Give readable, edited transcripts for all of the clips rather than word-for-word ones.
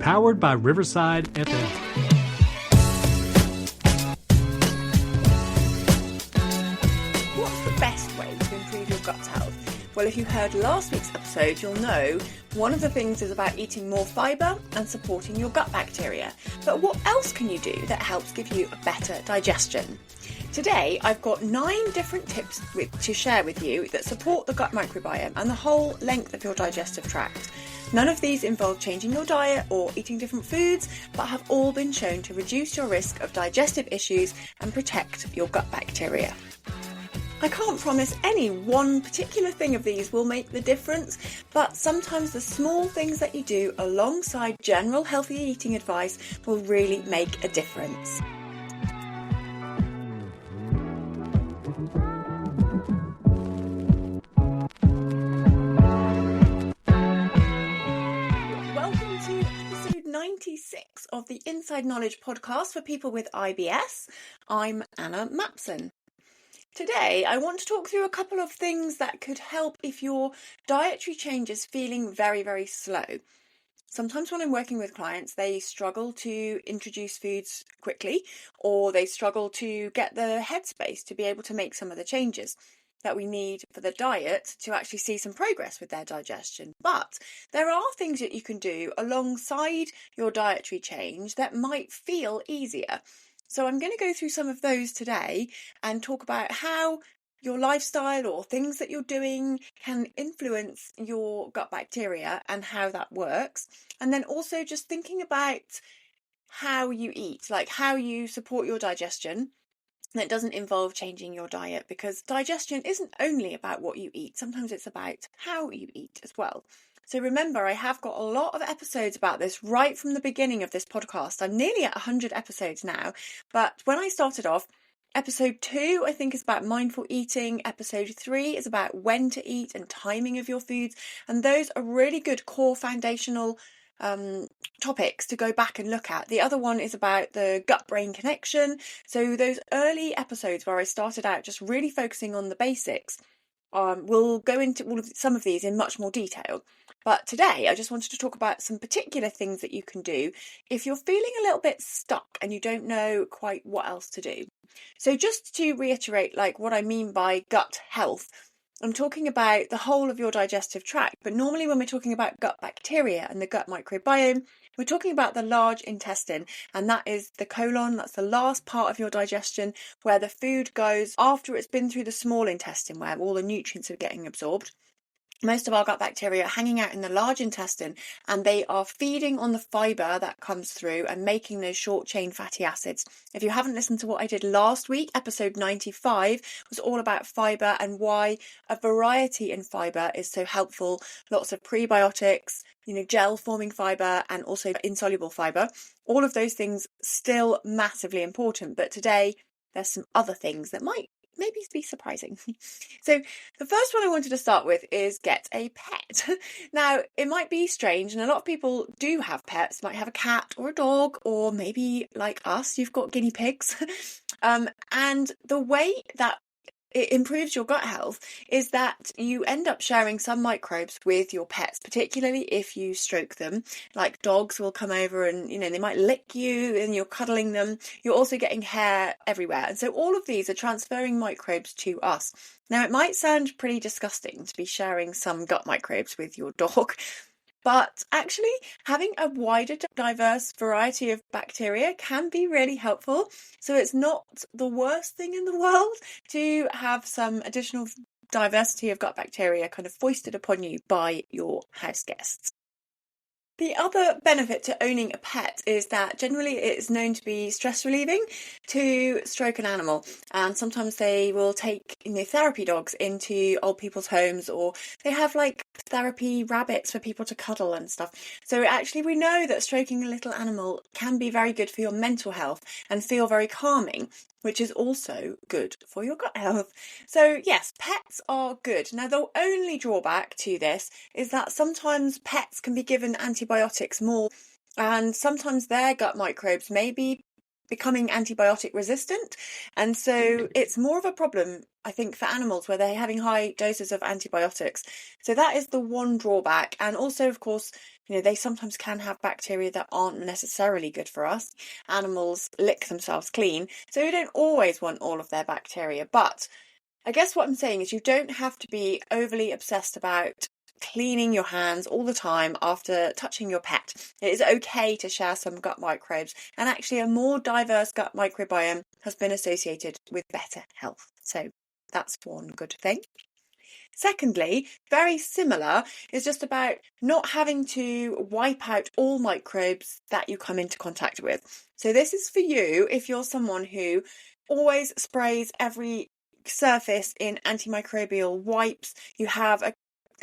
powered by Riverside FM. What's the best way to improve your gut health? Well, if you heard last week's episode, you'll know one of the things is about eating more fibre and supporting your gut bacteria. But what else can you do that helps give you a better digestion? Today, I've got 9 different tips to share with you that support the gut microbiome and the whole length of your digestive tract. None of these involve changing your diet or eating different foods, but have all been shown to reduce your risk of digestive issues and protect your gut bacteria. I can't promise any one particular thing of these will make the difference, but sometimes the small things that you do alongside general healthy eating advice will really make a difference. Welcome to episode 96 of the Inside Knowledge podcast for people with IBS. I'm Anna Mapson. Today, I want to talk through a couple of things that could help if your dietary change is feeling very, very slow. Sometimes when I'm working with clients, they struggle to introduce foods quickly, or they struggle to get the headspace to be able to make some of the changes that we need for the diet to actually see some progress with their digestion. But there are things that you can do alongside your dietary change that might feel easier. So I'm going to go through some of those today and talk about how your lifestyle or things that you're doing can influence your gut bacteria and how that works. And then also just thinking about how you eat, like how you support your digestion. That doesn't involve changing your diet, because digestion isn't only about what you eat. Sometimes it's about how you eat as well. So remember, I have got a lot of episodes about this right from the beginning of this podcast. I'm nearly at 100 episodes now. But when I started off, episode 2, I think, is about mindful eating. Episode 3 is about when to eat and timing of your foods. And those are really good core foundational topics to go back and look at. The other one is about the gut-brain connection. So those early episodes where I started out just really focusing on the basics, we'll go into some of these in much more detail. But today I just wanted to talk about some particular things that you can do if you're feeling a little bit stuck and you don't know quite what else to do. So just to reiterate, like what I mean by gut health, I'm talking about the whole of your digestive tract, but normally when we're talking about gut bacteria and the gut microbiome, we're talking about the large intestine, and that is the colon. That's the last part of your digestion where the food goes after it's been through the small intestine, where all the nutrients are getting absorbed. Most of our gut bacteria are hanging out in the large intestine, and they are feeding on the fibre that comes through and making those short chain fatty acids. If you haven't listened to what I did last week, episode 95 was all about fibre and why a variety in fibre is so helpful. Lots of prebiotics, gel forming fibre, and also insoluble fibre. All of those things still massively important, but today there's some other things that might maybe be surprising. So the first one I wanted to start with is get a pet. Now, it might be strange, and a lot of people do have pets, might have a cat or a dog, or maybe like us, you've got guinea pigs. And the way that it improves your gut health is that you end up sharing some microbes with your pets, particularly if you stroke them. Like dogs will come over and, they might lick you and you're cuddling them. You're also getting hair everywhere. And so all of these are transferring microbes to us. Now, it might sound pretty disgusting to be sharing some gut microbes with your dog, but actually having a wider, diverse variety of bacteria can be really helpful. So it's not the worst thing in the world to have some additional diversity of gut bacteria kind of foisted upon you by your house guests. The other benefit to owning a pet is that generally it is known to be stress relieving to stroke an animal, and sometimes they will take therapy dogs into old people's homes, or they have like therapy rabbits for people to cuddle and stuff. So actually we know that stroking a little animal can be very good for your mental health and feel very calming, which is also good for your gut health. So yes, pets are good. Now, the only drawback to this is that sometimes pets can be given antibiotics more, and sometimes their gut microbes may be becoming antibiotic resistant. And so it's more of a problem, I think, for animals where they're having high doses of antibiotics. So that is the one drawback. And also, of course, they sometimes can have bacteria that aren't necessarily good for us. Animals lick themselves clean, so we don't always want all of their bacteria. But I guess what I'm saying is you don't have to be overly obsessed about cleaning your hands all the time after touching your pet. It is okay to share some gut microbes, and actually a more diverse gut microbiome has been associated with better health. So that's one good thing. Secondly, very similar, is just about not having to wipe out all microbes that you come into contact with. So this is for you if you're someone who always sprays every surface in antimicrobial wipes. You have a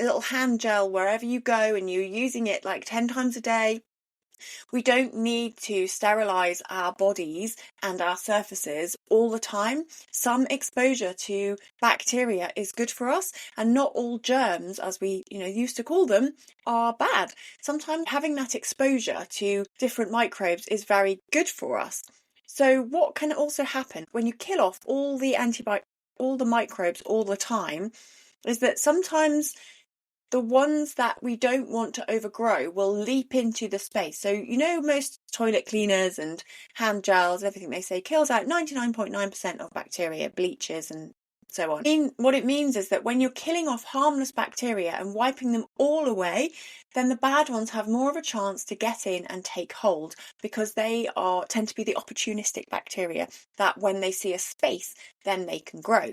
little hand gel wherever you go and you're using it like 10 times a day. We don't need to sterilize our bodies and our surfaces all the time. Some exposure to bacteria is good for us, and not all germs, as we used to call them, are bad. Sometimes having that exposure to different microbes is very good for us. So what can also happen when you kill off all the microbes all the time is that sometimes the ones that we don't want to overgrow will leap into the space. So, most toilet cleaners and hand gels, everything they say kills out 99.9% of bacteria, bleaches and so on. What it means is that when you're killing off harmless bacteria and wiping them all away, then the bad ones have more of a chance to get in and take hold, because they tend to be the opportunistic bacteria that when they see a space, then they can grow.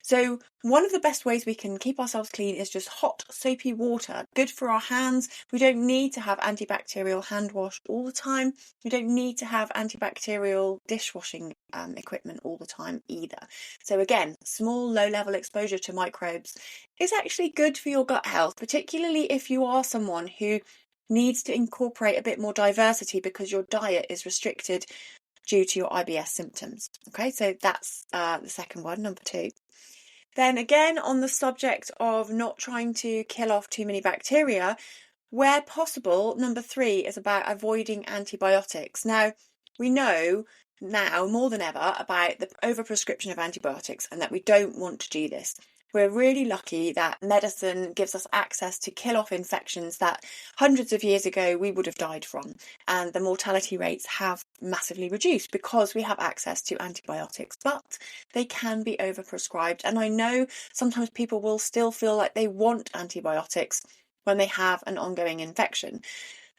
So one of the best ways we can keep ourselves clean is just hot, soapy water. Good for our hands. We don't need to have antibacterial hand wash all the time. We don't need to have antibacterial dishwashing equipment all the time either. So again, small, low-level exposure to microbes is actually good for your gut health, particularly if you are someone who needs to incorporate a bit more diversity because your diet is restricted due to your IBS symptoms. Okay, so that's the second one, number 2. Then again, on the subject of not trying to kill off too many bacteria, where possible, number 3 is about avoiding antibiotics. Now, we know now more than ever about the overprescription of antibiotics and that we don't want to do this. We're really lucky that medicine gives us access to kill off infections that hundreds of years ago we would have died from, and the mortality rates have massively reduced because we have access to antibiotics, but they can be overprescribed. And I know sometimes people will still feel like they want antibiotics when they have an ongoing infection.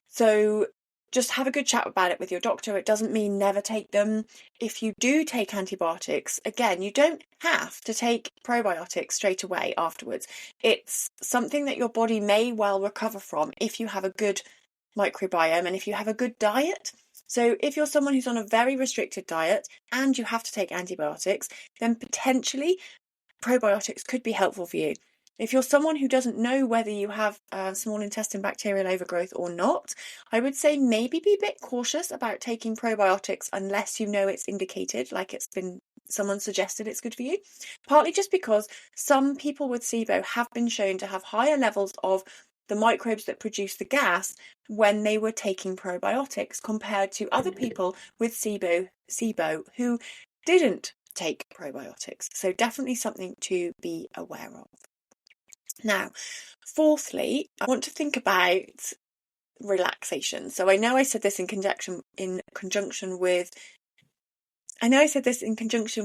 So just have a good chat about it with your doctor. It doesn't mean never take them. If you do take antibiotics, again, you don't have to take probiotics straight away afterwards. It's something that your body may well recover from if you have a good microbiome and if you have a good diet. So if you're someone who's on a very restricted diet and you have to take antibiotics, then potentially probiotics could be helpful for you. If you're someone who doesn't know whether you have small intestine bacterial overgrowth or not, I would say maybe be a bit cautious about taking probiotics unless you know it's indicated, like someone suggested it's good for you. Partly just because some people with SIBO have been shown to have higher levels of the microbes that produce the gas when they were taking probiotics compared to other people with SIBO who didn't take probiotics. So definitely something to be aware of. Now, fourthly, I want to think about relaxation. So I know I said this in conjunction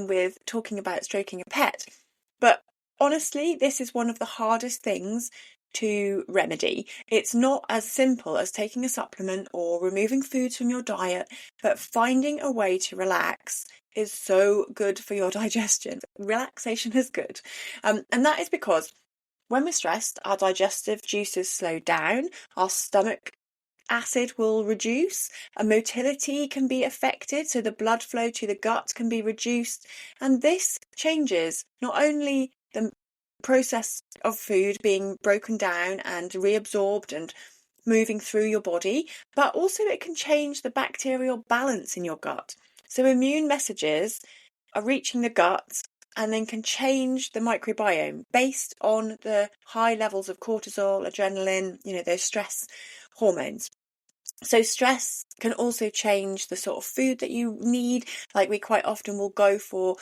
with talking about stroking a pet, but honestly, this is one of the hardest things to remedy. It's not as simple as taking a supplement or removing foods from your diet, but finding a way to relax is so good for your digestion. Relaxation is good. And that is because when we're stressed, our digestive juices slow down, our stomach acid will reduce, and motility can be affected, so the blood flow to the gut can be reduced, and this changes not only the process of food being broken down and reabsorbed and moving through your body, but also it can change the bacterial balance in your gut. So immune messages are reaching the gut and then can change the microbiome based on the high levels of cortisol, adrenaline, those stress hormones. So stress can also change the sort of food that you need. Like we quite often will go for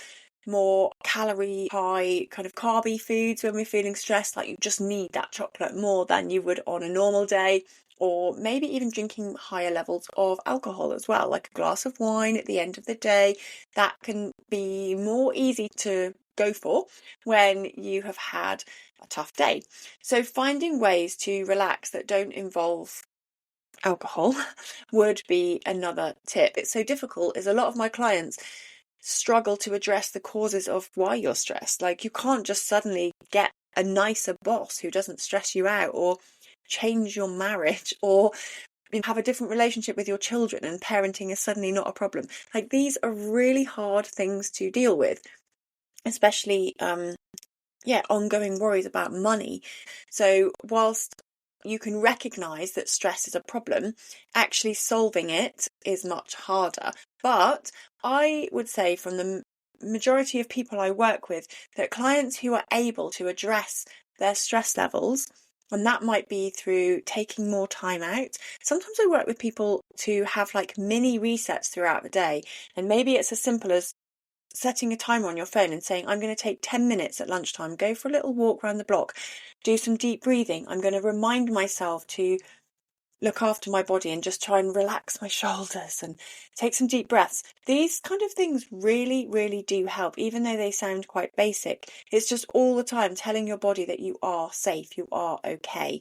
more calorie high kind of carby foods when we're feeling stressed, like you just need that chocolate more than you would on a normal day, or maybe even drinking higher levels of alcohol as well, like a glass of wine at the end of the day. That can be more easy to go for when you have had a tough day. So finding ways to relax that don't involve alcohol would be another tip. It's so difficult as a lot of my clients struggle to address the causes of why you're stressed. Like you can't just suddenly get a nicer boss who doesn't stress you out, or change your marriage, or have a different relationship with your children and parenting is suddenly not a problem. Like these are really hard things to deal with, especially ongoing worries about money. So whilst you can recognize that stress is a problem, actually solving it is much harder. But I would say from the majority of people I work with, that clients who are able to address their stress levels, and that might be through taking more time out. Sometimes I work with people to have like mini resets throughout the day, and maybe it's as simple as setting a timer on your phone and saying, I'm going to take 10 minutes at lunchtime, go for a little walk around the block, do some deep breathing. I'm going to remind myself to look after my body and just try and relax my shoulders and take some deep breaths. These kind of things really, really do help, even though they sound quite basic. It's just all the time telling your body that you are safe, you are okay,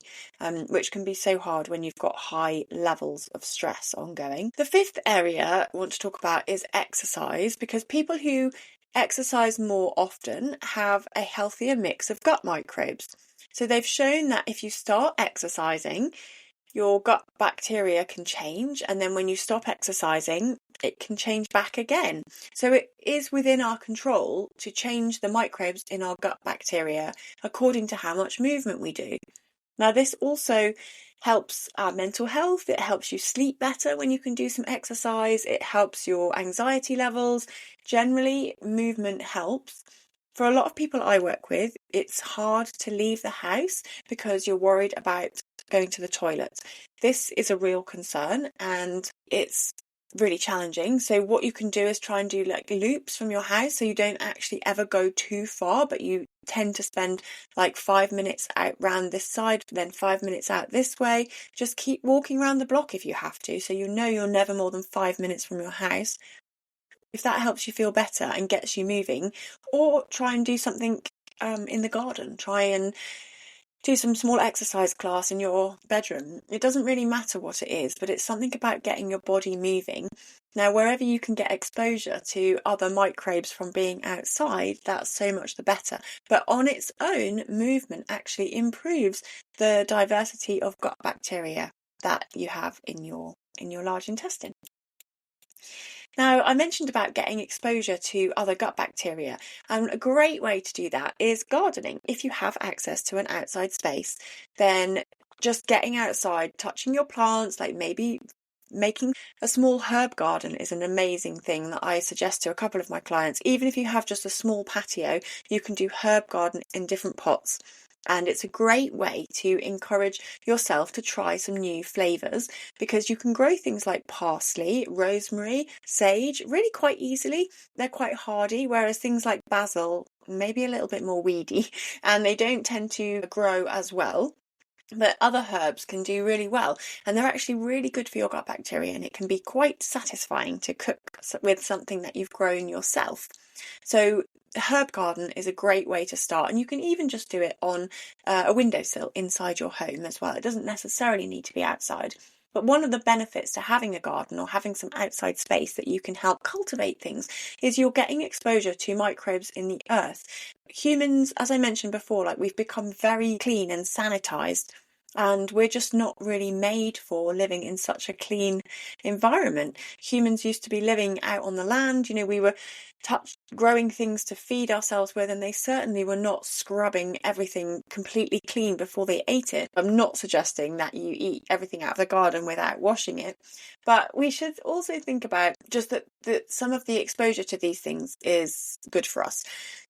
which can be so hard when you've got high levels of stress ongoing. The fifth area I want to talk about is exercise, because people who exercise more often have a healthier mix of gut microbes. So they've shown that if you start exercising, your gut bacteria can change, and then when you stop exercising, it can change back again. So it is within our control to change the microbes in our gut bacteria according to how much movement we do. Now, this also helps our mental health. It helps you sleep better when you can do some exercise. It helps your anxiety levels. Generally, movement helps. For a lot of people I work with, it's hard to leave the house because you're worried about going to the toilet. This is a real concern and it's really challenging. So what you can do is try and do like loops from your house, so you don't actually ever go too far, but you tend to spend like 5 minutes out round this side, then 5 minutes out this way. Just keep walking around the block if you have to, so you know you're never more than 5 minutes from your house. If that helps you feel better and gets you moving, or try and do something in the garden. Try and do some small exercise class in your bedroom. It doesn't really matter what it is, but it's something about getting your body moving. Now, wherever you can get exposure to other microbes from being outside, that's so much the better. But on its own, movement actually improves the diversity of gut bacteria that you have in your large intestine. Now, I mentioned about getting exposure to other gut bacteria, and a great way to do that is gardening. If you have access to an outside space, then just getting outside, touching your plants, like maybe making a small herb garden is an amazing thing that I suggest to a couple of my clients. Even if you have just a small patio, you can do herb garden in different pots. And it's a great way to encourage yourself to try some new flavours, because you can grow things like parsley, rosemary, sage really quite easily. They're quite hardy, whereas things like basil, maybe a little bit more weedy, and they don't tend to grow as well. But other herbs can do really well, and they're actually really good for your gut bacteria, and it can be quite satisfying to cook with something that you've grown yourself. So the herb garden is a great way to start, and you can even just do it on a windowsill inside your home as well. It doesn't necessarily need to be outside. But one of the benefits to having a garden or having some outside space that you can help cultivate things is you're getting exposure to microbes in the earth. Humans, as I mentioned before, like we've become very clean and sanitized, and we're just not really made for living in such a clean environment. Humans used to be living out on the land. We were growing things to feed ourselves with, and they certainly were not scrubbing everything completely clean before they ate it. I'm not suggesting that you eat everything out of the garden without washing it, but we should also think about just that some of the exposure to these things is good for us.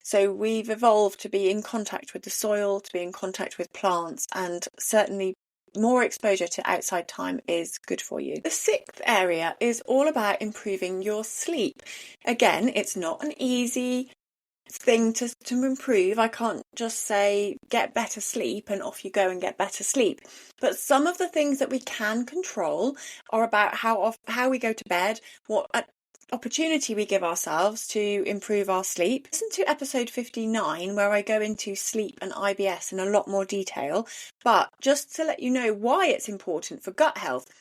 So we've evolved to be in contact with the soil, to be in contact with plants, and certainly more exposure to outside time is good for you. The sixth area is all about improving your sleep. Again, it's not an easy thing to improve. I can't just say get better sleep and off you go and get better sleep. But some of the things that we can control are about how we go to bed, what opportunity we give ourselves to improve our sleep. Listen to episode 59 where I go into sleep and IBS in a lot more detail. But just to let you know why it's important for gut health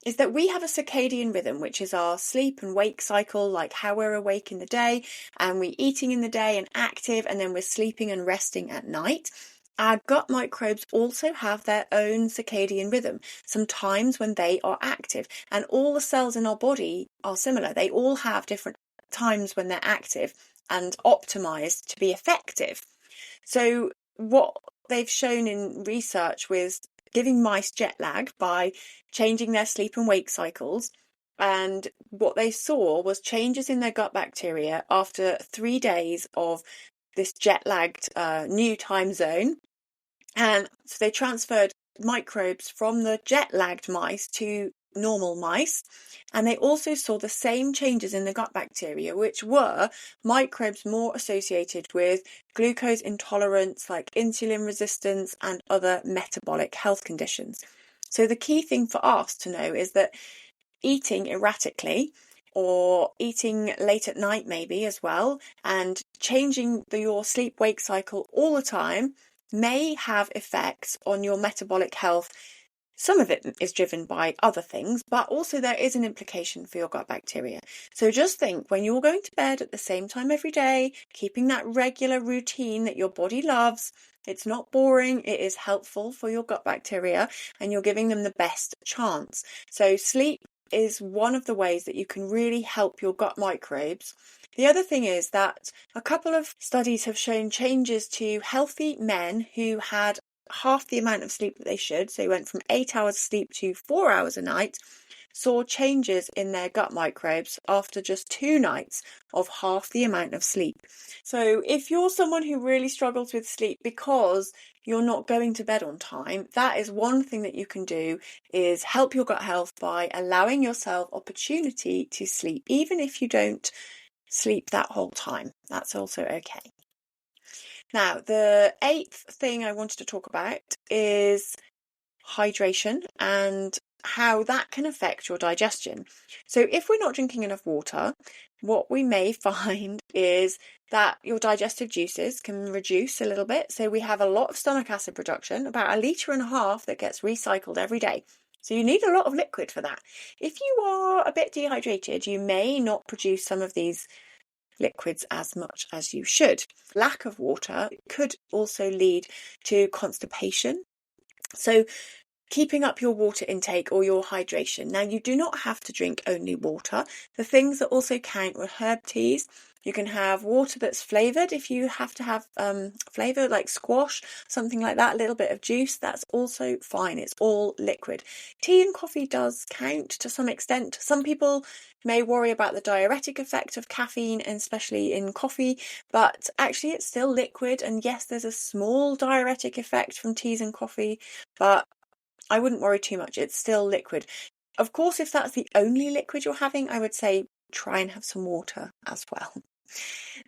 is that we have a circadian rhythm, which is our sleep and wake cycle, like how we're awake in the day and we're eating in the day and active, and then we're sleeping and resting at night. Our gut microbes also have their own circadian rhythm, sometimes when they are active, and all the cells in our body are similar. They all have different times when they're active and optimized to be effective. So what they've shown in research with giving mice jet lag by changing their sleep and wake cycles, and what they saw was changes in their gut bacteria after 3 days of this jet lagged new time zone. And so they transferred microbes from the jet lagged mice to normal mice, and they also saw the same changes in the gut bacteria, which were microbes more associated with glucose intolerance, like insulin resistance and other metabolic health conditions. So the key thing for us to know is that eating erratically or eating late at night maybe as well, and changing your sleep-wake cycle all the time may have effects on your metabolic health. Some of it is driven by other things, but also there is an implication for your gut bacteria. So just think, when you're going to bed at the same time every day, keeping that regular routine that your body loves, it's not boring, it is helpful for your gut bacteria, and you're giving them the best chance. So sleep is one of the ways that you can really help your gut microbes. The other thing is that a couple of studies have shown changes to healthy men who had half the amount of sleep that they should, so they went from 8 hours sleep to 4 hours a night, saw changes in their gut microbes after just 2 nights of half the amount of sleep. So if you're someone who really struggles with sleep because you're not going to bed on time, that is one thing that you can do, is help your gut health by allowing yourself opportunity to sleep, even if you don't sleep that whole time. That's also okay. Now, the eighth thing I wanted to talk about is hydration and how that can affect your digestion. So if we're not drinking enough water, what we may find is that your digestive juices can reduce a little bit. So we have a lot of stomach acid production, about 1.5 litres that gets recycled every day. So you need a lot of liquid for that. If you are a bit dehydrated, you may not produce some of these liquids as much as you should. Lack of water could also lead to constipation. So keeping up your water intake or your hydration. Now, you do not have to drink only water. The things that also count were herb teas. You can have water that's flavoured if you have to have flavour, like squash, something like that, a little bit of juice, that's also fine. It's all liquid. Tea and coffee does count to some extent. Some people may worry about the diuretic effect of caffeine, and especially in coffee, but actually it's still liquid. And yes, there's a small diuretic effect from teas and coffee, but I wouldn't worry too much. It's still liquid. Of course, if that's the only liquid you're having, I would say try and have some water as well.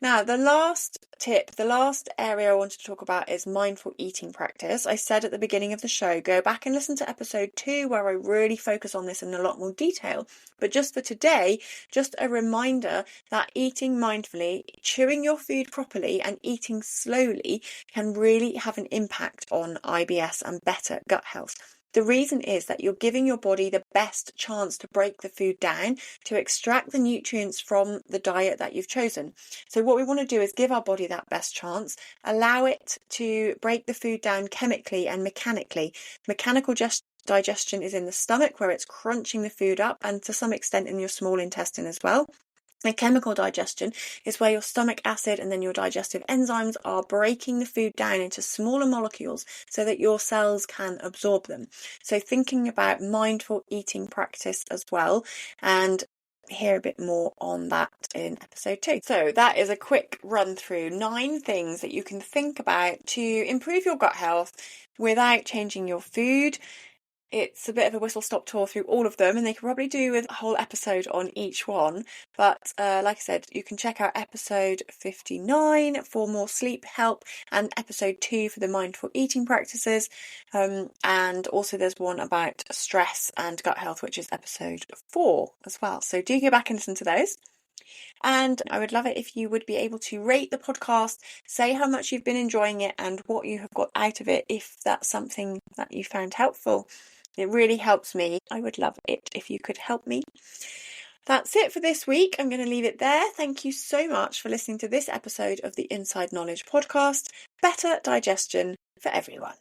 Now, the last tip, the last area I wanted to talk about is mindful eating practice. I said at the beginning of the show, go back and listen to episode 2 where I really focus on this in a lot more detail. But just for today, just a reminder that eating mindfully, chewing your food properly and eating slowly can really have an impact on IBS and better gut health. The reason is that you're giving your body the best chance to break the food down, to extract the nutrients from the diet that you've chosen. So what we want to do is give our body that best chance, allow it to break the food down chemically and mechanically. Mechanical digestion is in the stomach, where it's crunching the food up, and to some extent in your small intestine as well. And chemical digestion is where your stomach acid and then your digestive enzymes are breaking the food down into smaller molecules so that your cells can absorb them. So thinking about mindful eating practice as well, and hear a bit more on that in episode 2. So that is a quick run through 9 things that you can think about to improve your gut health without changing your food. It's a bit of a whistle-stop tour through all of them, and they could probably do with a whole episode on each one. But like I said, you can check out episode 59 for more sleep help, and episode 2 for the mindful eating practices. And also there's one about stress and gut health, which is episode 4 as well. So do go back and listen to those. And I would love it if you would be able to rate the podcast, say how much you've been enjoying it and what you have got out of it, if that's something that you found helpful. It really helps me. I would love it if you could help me. That's it for this week. I'm going to leave it there. Thank you so much for listening to this episode of the Inside Knowledge podcast. Better digestion for everyone.